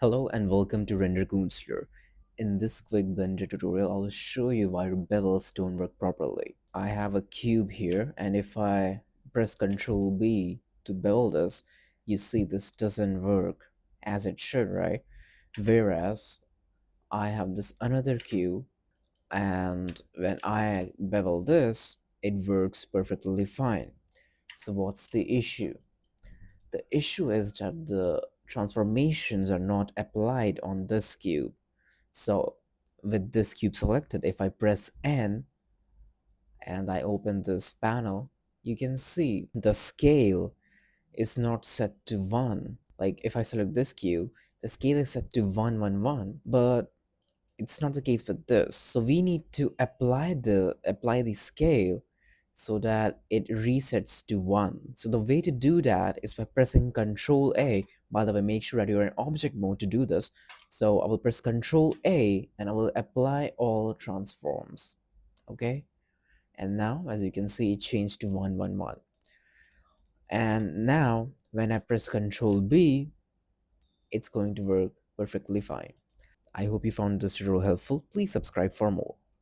Hello and welcome to Render Goons here. In this quick Blender tutorial, I will show you why bevels don't work properly. I have a cube here, and if I press Ctrl B to bevel this, you see this doesn't work as it should, right? Whereas I have this another cube, and when I bevel this, it works perfectly fine. So what's the issue? The issue is that the transformations are not applied on this cube. So with this cube selected, if I press N and I open this panel, you can see the scale is not set to 1. Like if I select this cube, the scale is set to 111, but it's not the case with this. So we need to apply the scale so that it resets to 1. So the way to do that is by pressing Control A. By the way, make sure that you're in object mode to do this. So I will press Control A and I will apply all transforms. Okay, and now as you can see, it changed to 111. And now when I press Control B, it's going to work perfectly fine. I hope you found this tutorial helpful. Please subscribe for more.